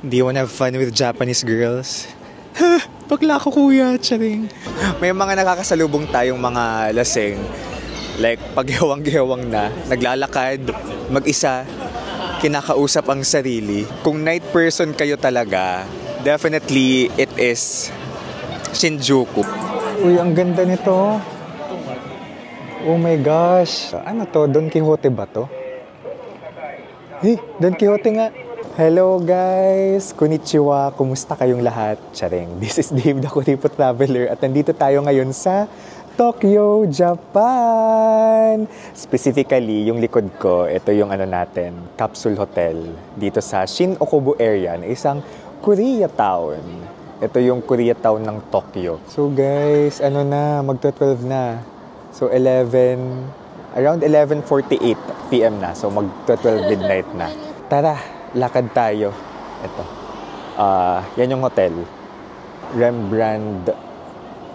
Do you wanna have fun with Japanese girls? Bakla ko kuya, charing. May mga nakakasalubong tayong mga lasing. Like, paghewang-gewang na, naglalakad, mag-isa, kinakausap ang sarili. Kung night person kayo talaga, definitely it is Shinjuku. Uy, ang ganda nito. Oh my gosh. Ano to? Don Quixote ba to? Don Quixote nga. Hello guys! Konnichiwa! Kumusta kayong lahat? Charing. This is Dave, the Kuripo Traveler, at nandito tayo ngayon sa Tokyo, Japan! Specifically, yung likod ko, ito yung natin, Capsule Hotel, dito sa Shin-Okubo area na isang Koreatown. Ito yung Koreatown ng Tokyo. So guys, mag-12 na. So around 11:48 PM na. So mag-12 midnight na. Tara! Lakad tayo. Ito. Yan yung hotel. Rembrandt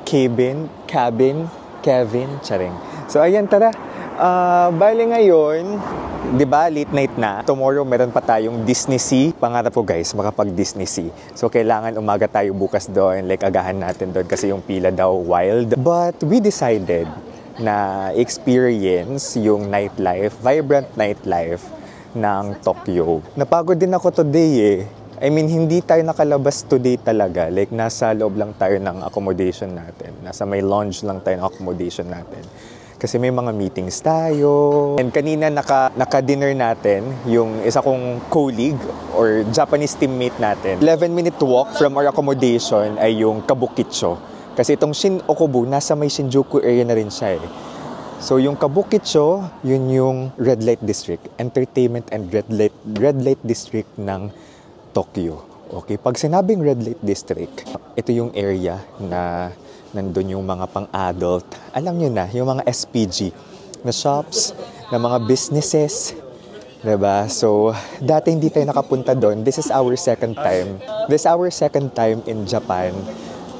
Cabin. Charing. So, ayan, tara. Bali ngayon, di ba, late night na. Tomorrow, meron pa tayong Disney Sea. Pangarap ko, guys, makapag-Disney Sea. So, kailangan umaga tayo bukas doon. Like, agahan natin doon kasi yung pila daw wild. But, we decided na experience yung nightlife, vibrant nightlife ng Tokyo. Napagod din ako today I mean, hindi tayo nakalabas today talaga. Like, nasa loob lang tayo ng accommodation natin. Nasa may lounge lang tayo ng accommodation natin. Kasi may mga meetings tayo. And kanina naka-dinner natin, yung isa kong colleague or Japanese teammate natin. 11-minute walk from our accommodation ay yung Kabukicho. Kasi itong Shin-Okubo, nasa may Shinjuku area na rin siya So, yung Kabukicho, yun yung red light district, entertainment and red light district ng Tokyo. Okay, pag sinabing red light district, ito yung area na nandun yung mga pang-adult. Alam nyo na, yung mga SPG na shops, na mga businesses. Diba? So, dati hindi tayo nakapunta doon. This is our second time. This is our second time in Japan.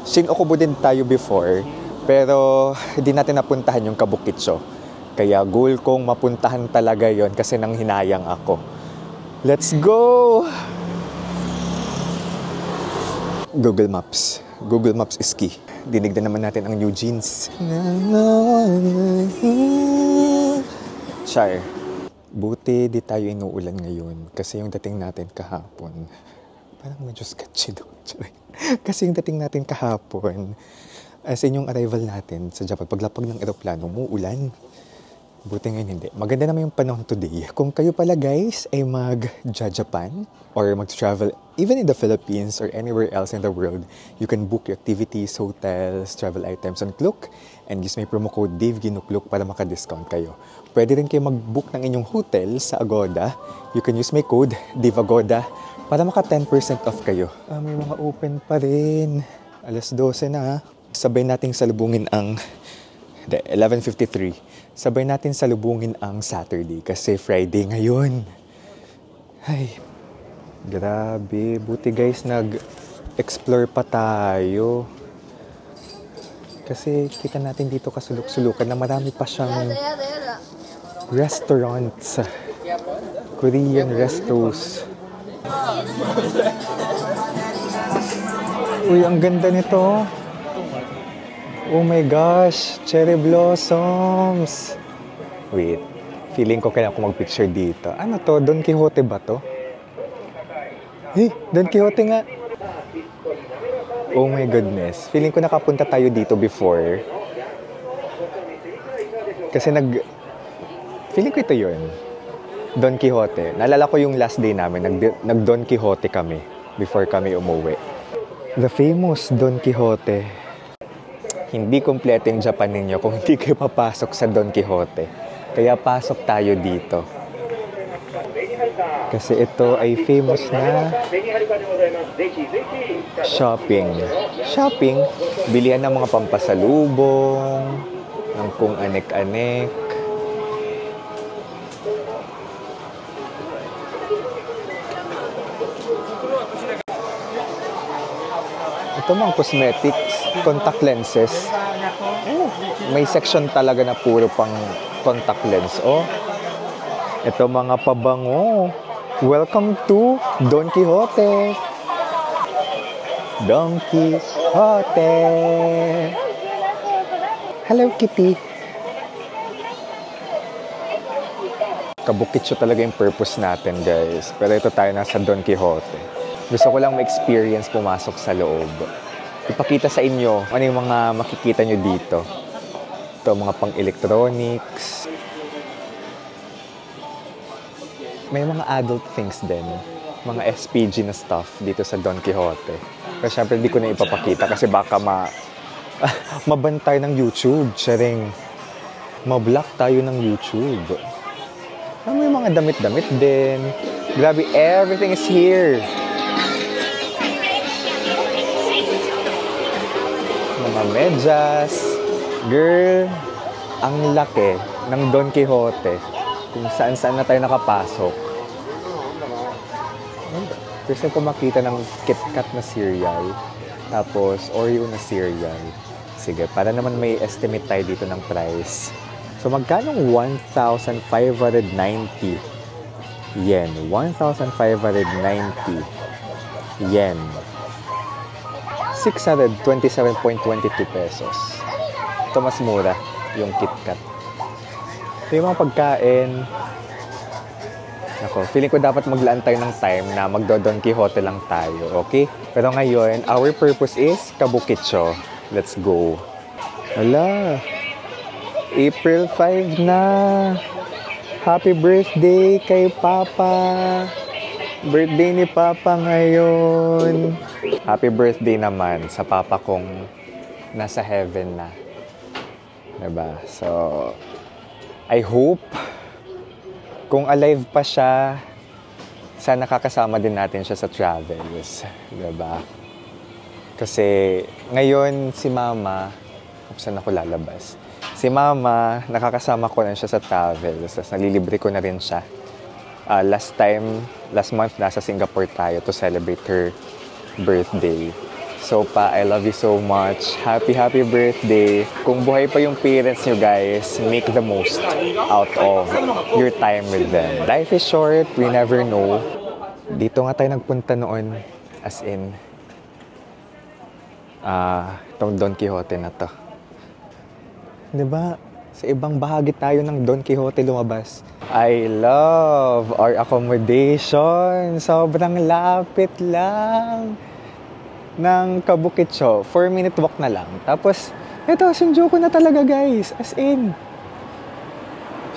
Shin-Okubo din tayo before. Pero hindi natin napuntahan yung Kabukicho. Kaya goal kong mapuntahan talaga yon kasi nang hinayang ako. Let's go! Google Maps. Google Maps is key. Dinig na naman natin ang new jeans. Char. Buti di tayo inuulan ngayon kasi yung dating natin kahapon. Parang medyo sketchy daw. Kasi yung dating natin kahapon, as in yung arrival natin sa Japan, paglapag ng eroplano, umuulan. Buti ngayon hindi. Maganda naman yung panahon today. Kung kayo pala guys ay mag-Japan or mag-travel even in the Philippines or anywhere else in the world, you can book your activities, hotels, travel items on Klook and use my promo code DaveGinukluk para maka-discount kayo. Pwede rin kayo mag-book ng inyong hotel sa Agoda. You can use my code DaveAgoda para maka 10% off kayo. May mga open pa rin. 12:00 na. Sabay nating salubungin ang 11:53. Sabay natin salubungin ang Saturday kasi Friday ngayon. Ay, grabe. Buti guys, nag-explore pa tayo. Kasi kita natin dito kasulok-sulukan na marami pa siyang restaurants. Korean restos. Uy, ang ganda nito. Oh my gosh, cherry blossoms. Wait, feeling ko kailangan ko mag-picture dito. Ano to? Don Quixote ba to? Don Quixote nga. Oh my goodness. Feeling ko nakapunta tayo dito before. Kasi feeling ko ito yun. Don Quixote. Naalala ko yung last day namin. Nag-Don Quixote kami before kami umuwi. The famous Don Quixote. Hindi kompleto yung Japan ninyo kung hindi kayo papasok sa Don Quixote. Kaya pasok tayo dito. Kasi ito ay famous na shopping. Shopping, bilihan ng mga pampasalubong, ng kung anek-anek. Ito mga cosmetics, contact lenses. May section talaga na puro pang contact lens. Ito mga pabango. Welcome to Don Quixote. Don Quixote. Hello, Kitty. Kabukitso talaga yung purpose natin, guys. Pero ito tayo nasa Don Quixote. Gusto ko lang ma-experience pumasok sa loob. Ipakita sa inyo ano yung mga makikita nyo dito. Ito, mga pang-electronics. May mga adult things din. Mga SPG na stuff dito sa Don Quixote. Pero syempre, hindi ko na ipapakita kasi baka mabantay ng YouTube. Sharing. Ma-block tayo ng YouTube. May mga damit-damit din. Grabe, everything is here. Mga medyas. Girl, ang laki ng Don Quixote. Kung saan-saan na tayo nakapasok. Gusto ko makita ng KitKat na cereal. Tapos, Oreo na cereal. Sige, para naman may estimate tayo dito ng price. So, magkano 1,590 yen? 1,590 yen. 627.22 pesos. Ito mas mura, yung KitKat. Ito yung mga pagkain. Ako, feeling ko dapat maglaan tayo ng time na magdo-Don Quixote lang tayo, okay? Pero ngayon, our purpose is kabukitso. Let's go. Hala! April 5 na. Happy birthday kay Papa. Birthday ni Papa ngayon. Happy birthday naman sa Papa kong nasa heaven na. Diba? So, I hope kung alive pa siya, sana nakakasama din natin siya sa travels. Diba? Kasi ngayon si Mama, saan ako lalabas? Si Mama, nakakasama ko na siya sa travels. Tapos nalilibre ko na rin siya. Last month, nasa Singapore tayo to celebrate her birthday. So pa, I love you so much. Happy birthday. Kung buhay pa yung parents nyo, guys, make the most out of your time with them. Life is short, we never know. Dito nga tayo nagpunta noon, as in, itong Don Quixote na to. Diba? Sa ibang bahagi tayo ng Don Quixote lumabas. I love our accommodation. Sobrang lapit lang ng Kabukitso. 4-minute walk na lang. Tapos, ito, Shinjuku na talaga, guys. As in,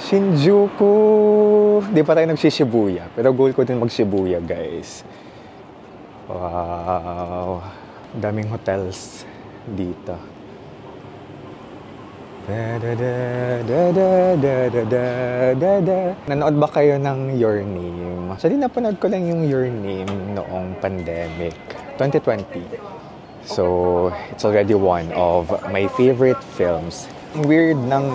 Shinjuku. Di pa tayo nagsishibuya. Pero goal ko din mag-Shibuya, guys. Wow. Daming hotels dito. Nanood ba kayo ng Your Name? Actually, napanood ko lang yung Your Name noong pandemic, 2020. So, it's already one of my favorite films. Weird nang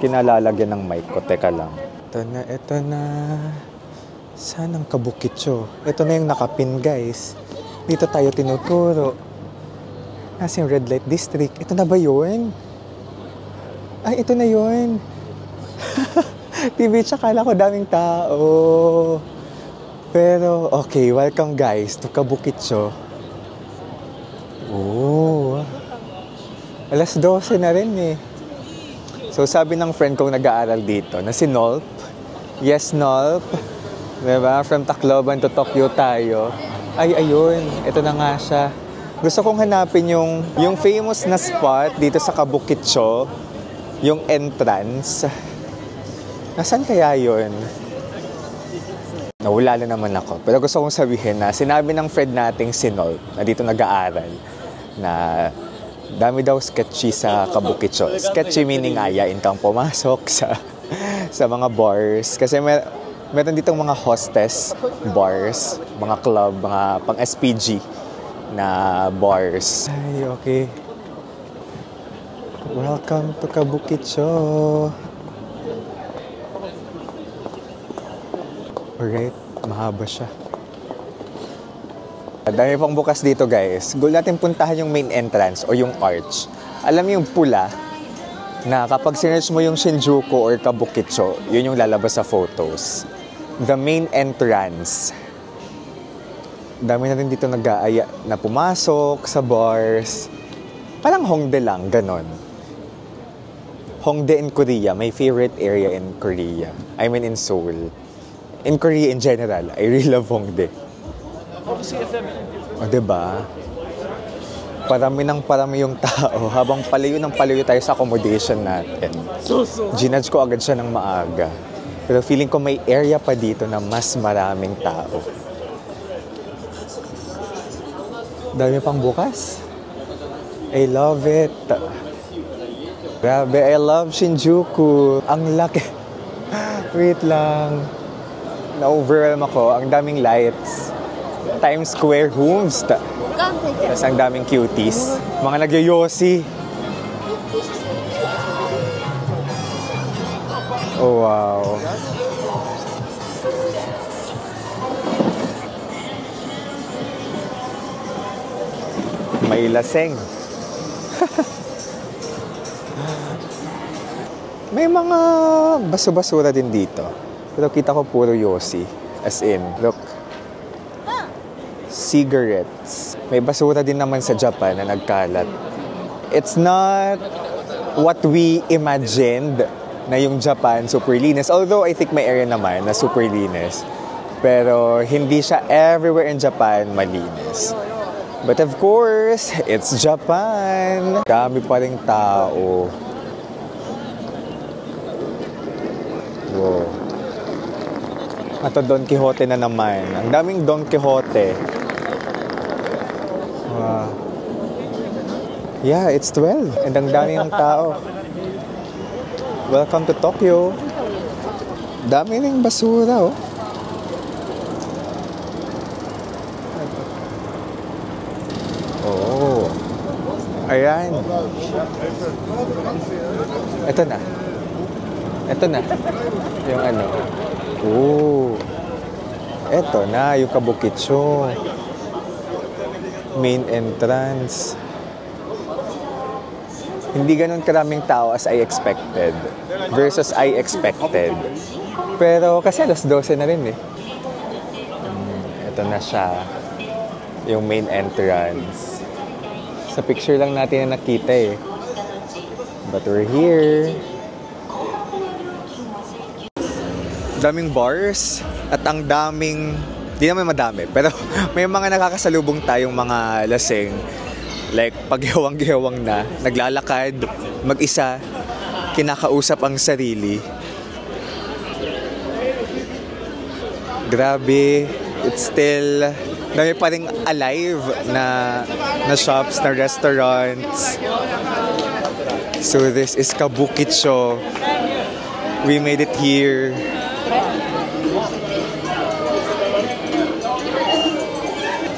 kinalalagyan ng mic ko. Teka lang. Ito na. Saan ang Kabukitso? Ito na yung nakapin, guys. Dito tayo tinuturo. Nasa yung red light district. Ito na ba yun? Ay, ito na yun. TV, tsaka ko daming tao. Pero, okay, welcome guys to Kabukitso. Oh. Alas 12 na rin eh. So, sabi ng friend kong nag-aaral dito na si Nolp. Yes, Nolp. Diba? From Tacloban to Tokyo tayo. Ay, ayun. Ito na nga siya. Gusto kong hanapin yung famous na spot dito sa Kabukitso. Yung entrance. Nasaan kaya yun? Nawala na naman ako. Pero gusto kong sabihin na sinabi ng friend nating si Nol, na dito nag-aaral, na dami daw sketchy sa Kabukitso. Sketchy meaning ayain kang pumasok sa mga bars. Kasi meron ditong mga hostess bars, mga club, mga pang-SPG na bars. Ay, okay. Welcome to Kabukitso. Alright, mahaba siya. Dami pang bukas dito, guys. Goal natin puntahan yung main entrance o yung arch. Alam mo yung pula na kapag sinerch mo yung Shinjuku or Kabukitso, yun yung lalabas sa photos. The main entrance. Dami na rin dito nag-aaya na pumasok sa bars. Parang Hongdae lang, ganon. Hongdae in Korea, my favorite area in Korea. I mean in Seoul. In Korea in general, I really love Hongdae. O, diba? Parami yung tao habang palayo ng palayo tayo sa accommodation natin. Ginudge ko agad siya ng maaga. Pero feeling ko may area pa dito na mas maraming tao. Dami pang bukas. I love it. Grabe, I love Shinjuku. Ang laki. Wait lang. Na-overwhelm ako. Ang daming lights. Times Square homes. Tapos ang daming cuties. Mga nagyoyosi. Oh, wow. May laseng. May mga baso-basura din dito. Pero kita ko puro yosi. As in, look. Cigarettes. May basura din naman sa Japan na nagkalat. It's not what we imagined na yung Japan super linis. Although I think may area naman na super linis. Pero hindi siya everywhere in Japan malinis. But of course, it's Japan. Dami pa ring tao. Wow. Ito Don Quixote na naman. Ang daming Don Quixote. Yeah, it's 12. And ang daming tao. Welcome to Tokyo. Dami ring basura, oh. Oh. Ayan. Ito na. Ito na. Yung ano. Oh. Ito na, yung Kabukicho. Main entrance. Hindi ganun karaming tao as I expected. Versus I expected. Pero kasi alas 12 na rin eh. Ito na siya. Yung main entrance. Sa picture lang natin na nakita eh. But we're here. Daming bars at ang daming, di naman madami, pero may mga nakakasalubong tayong mga laseng. Like, paghewang-gewang na, naglalakad, mag-isa, kinakausap ang sarili. Grabe, it's still, dami pa rin alive na shops, na restaurants. So this is Kabukicho. We made it here.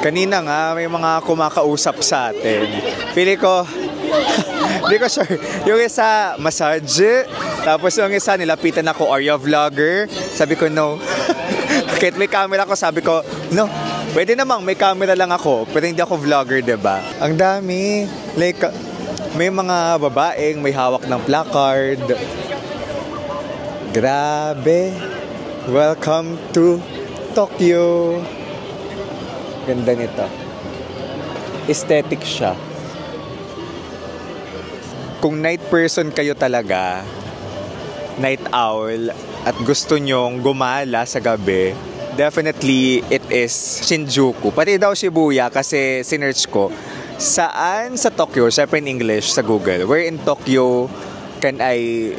Kanina nga, may mga kumakausap sa atin. Feeling ko, hindi ko sure. Yung isa, massage. Tapos yung isa, nilapitan ako, are you a vlogger? Sabi ko, no. Kahit may camera ko, sabi ko, no. Pwede namang may camera lang ako, pero hindi ako vlogger, diba? Ang dami. Like, may mga babaeng may hawak ng placard. Grabe. Welcome to Tokyo. Ganda nito. Aesthetic siya. Kung night person kayo talaga, night owl, at gusto nyong gumala sa gabi, definitely it is Shinjuku. Pati daw Shibuya kasi sinearch ko. Saan sa Tokyo, syempre in English sa Google, where in Tokyo can I...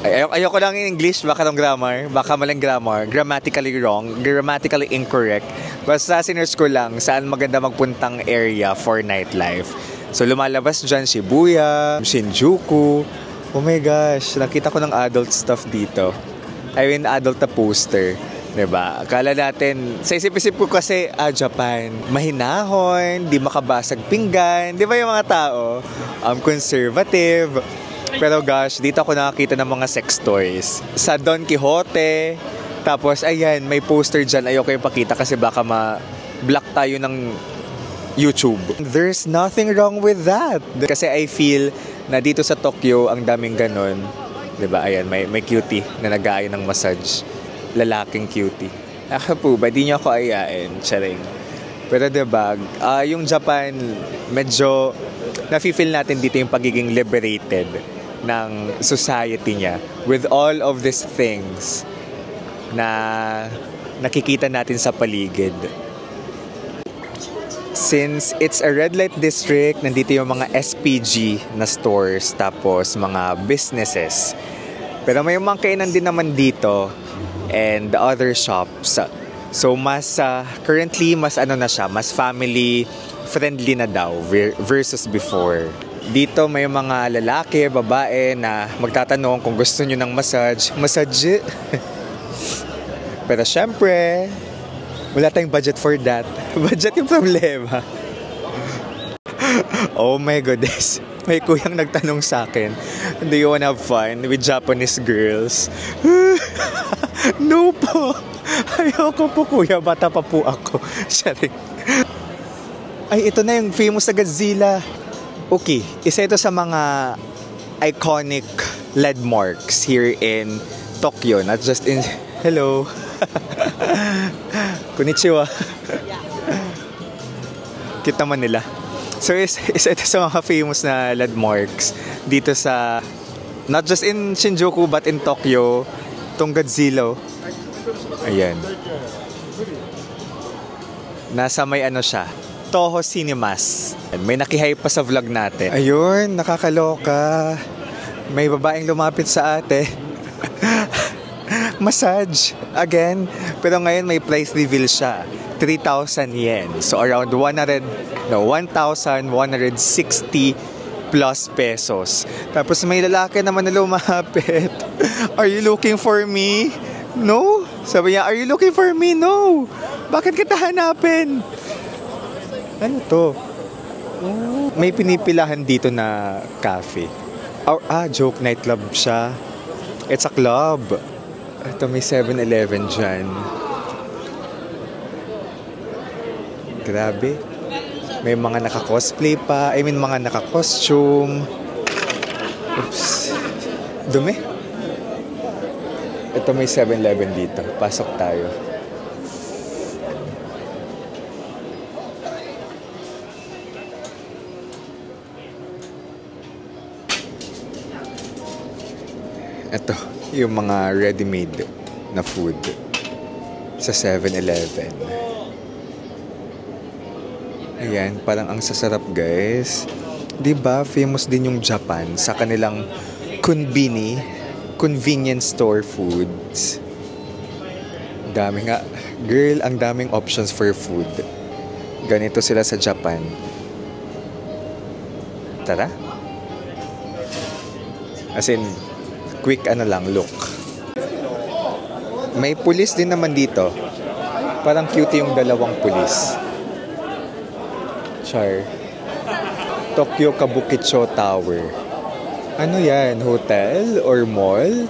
Ayoko lang in English, baka ng grammar, baka maling grammar, grammatically wrong, grammatically incorrect. Basta sinearch ko lang saan maganda magpuntang area for nightlife. So lumalabas dyan Shibuya, Shinjuku. Oh my gosh, nakita ko ng adult stuff dito. I mean adult na poster. Diba? Akala natin, sa isip-isip ko kasi, Japan, mahinahon, di makabasag pinggan. Di ba yung mga tao? Conservative. Pero gosh, dito ako nakakita ng mga sex toys. Sa Don Quixote, tapos ayan, may poster dyan. Ayoko yung pakita kasi baka ma-block tayo ng YouTube. There's nothing wrong with that. Kasi I feel na dito sa Tokyo, ang daming ganon. Diba? Ayan, may cutie na nag-aaya ng massage. Lalaking cutie. Ako po ba, di nyo ako ayain. Charing. Pero diba, yung Japan, medyo nafe-feel natin dito yung pagiging liberated ng society niya with all of these things na nakikita natin sa paligid. Since it's a red light district, nandito yung mga SPG na stores tapos mga businesses. Pero may mga kainan din naman dito and other shops. So mas currently mas mas family friendly na daw versus before. Dito may mga lalaki, babae na magtatanong kung gusto nyo ng massage. Massage? Pero syempre, wala tayong budget for that. Budget yung problema. Oh my goodness. May kuyang nagtanong sa akin, do you wanna have fun with Japanese girls? No po. Ayoko po kuya, bata pa po ako. Sorry. Ay, ito na yung famous na Godzilla. Okay, isa ito sa mga iconic landmarks here in Tokyo. Not just in... Hello. Konnichiwa. Kita man nila. So, isa ito sa mga famous na landmarks dito sa... Not just in Shinjuku, but in Tokyo. Itong Godzilla. Ayan. Nasa may siya. Toho Cinemas. May nakihype pa sa vlog natin. Ayun, nakakaloka. May babaeng lumapit sa ate. Massage. Again. Pero ngayon may price reveal siya. 3,000 yen. So around 1,160 plus pesos. Tapos may lalaki naman na lumapit. Are you looking for me? No? Sabi niya, are you looking for me? No. Bakit kita hanapin? Ano to? Oh, may pinipilahan dito na cafe. Joke nightclub siya. It's a club. Ito may 7-Eleven dyan. Grabe. May mga naka-cosplay pa. I mean, mga naka-costume. Oops. Dumi. Ito may 7-Eleven dito. Pasok tayo. Ito, yung mga ready-made na food sa 7-Eleven. Ayan, parang ang sasarap guys. Diba, famous din yung Japan sa kanilang convenience store foods. Dami nga. Girl, ang daming options for food. Ganito sila sa Japan. Tara. As in, quick look. May pulis din naman dito. Parang cute yung dalawang pulis. Char. Tokyo Kabukicho Tower. Ano yan? Hotel or mall?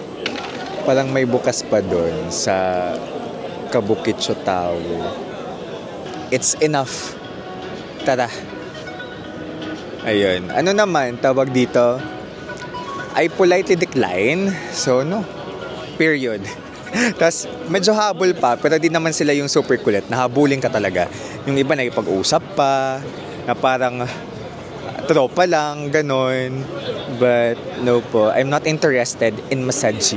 Parang may bukas pa doon sa Kabukicho Tower. It's enough. Tara. Ayun. Ano naman tawag dito? I politely decline. So, no. Period. Tapos, medyo habol pa. Pero di naman sila yung super kulit. Nahabulin ka talaga. Yung iba na ipag-usap pa. Na parang tropa lang, ganon. But, no po. I'm not interested in massage.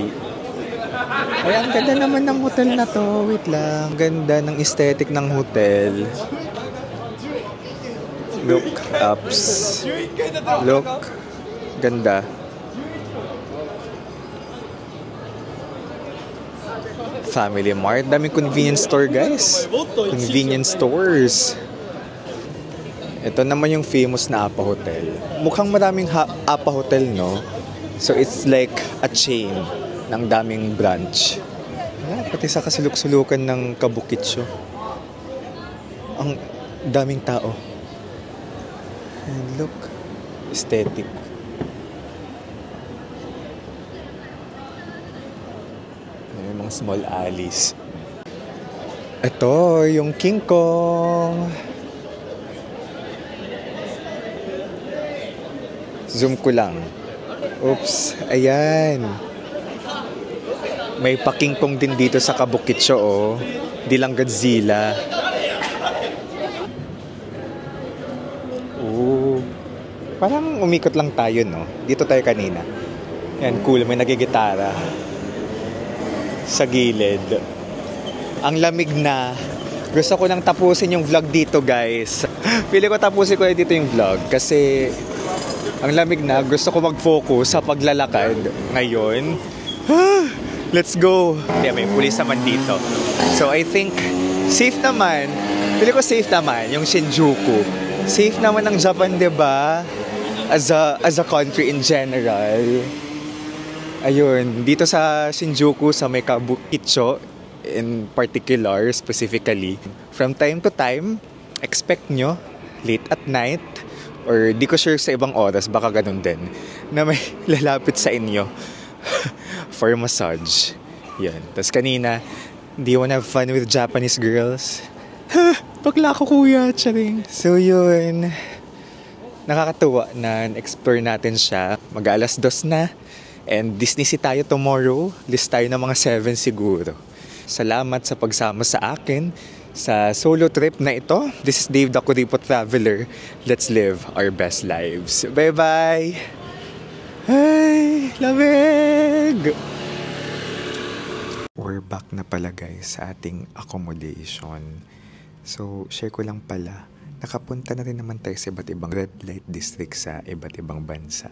Ay, ang ganda naman ng hotel na to. Wait lang. Ganda ng aesthetic ng hotel. Look, ups. Look. Ganda. Family Mart. Daming convenience store, guys. Convenience stores. Ito naman yung famous na Apa Hotel. Mukhang maraming Apa Hotel, no? So, it's like a chain ng daming branch. Pati sa kasuluk-sulukan ng Kabukicho. Ang daming tao. And look. Aesthetic. May mga small alleys. Ito, yung King Kong. Zoom ko lang. Oops, ayan. May pa-King Kong din dito sa Kabukicho, oh. Di lang Godzilla. Parang umikot lang tayo, no? Dito tayo kanina. Yan, cool. May nagigitara sa gilid. Ang lamig na. Gusto ko nang tapusin yung vlog dito, guys. Pili ko tapusin ko dito yung vlog kasi ang lamig na. Gusto ko mag-focus sa paglalakad ngayon. Let's go. Yeah, may pulis naman dito. So I think safe naman. Pili ko safe naman yung Shinjuku. Safe naman ang Japan, 'di ba? As a country in general. Ayun, dito sa Shinjuku, sa may Kabukicho in particular, specifically, from time to time, expect nyo, late at night, or di ko sure sa ibang oras, baka ganun din, na may lalapit sa inyo for massage. Yan. Tapos kanina, do you wanna have fun with Japanese girls? Bakla ko kuya, charing. So yun, nakakatuwa na explore natin siya. Mag-alas 2 na. And Disney Sea tayo tomorrow. List tayo ng mga 7 siguro. Salamat sa pagsama sa akin sa solo trip na ito. This is Dave the Kuripo Traveler. Let's live our best lives. Bye-bye! Ay, lamig! We're back na pala guys sa ating accommodation. So, share ko lang pala. Nakapunta na rin naman tayo sa iba't ibang red light district sa iba't ibang bansa.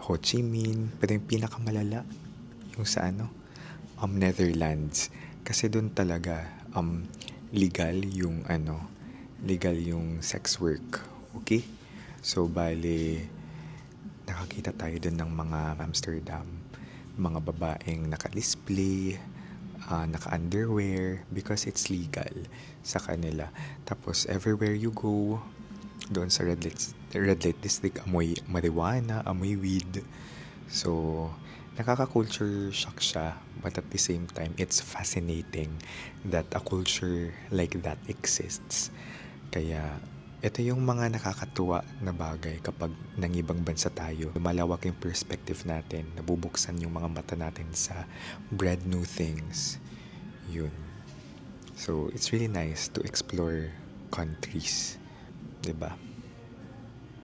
Ho Chi Minh, pero yung pinakamalala, yung sa Netherlands. Kasi doon talaga, legal yung sex work. Okay? So, bali, nakakita tayo doon ng mga Amsterdam, mga babaeng naka-display, naka-underwear, because it's legal sa kanila. Tapos, everywhere you go, doon sa red light district, amoy marijuana, amoy weed. So, nakaka-culture shock siya, but at the same time, it's fascinating that a culture like that exists. Kaya, ito yung mga nakakatuwa na bagay kapag nangibang bansa tayo. Lumalawak yung perspective natin, nabubuksan yung mga mata natin sa brand new things. Yun. So, it's really nice to explore countries. 'Di ba?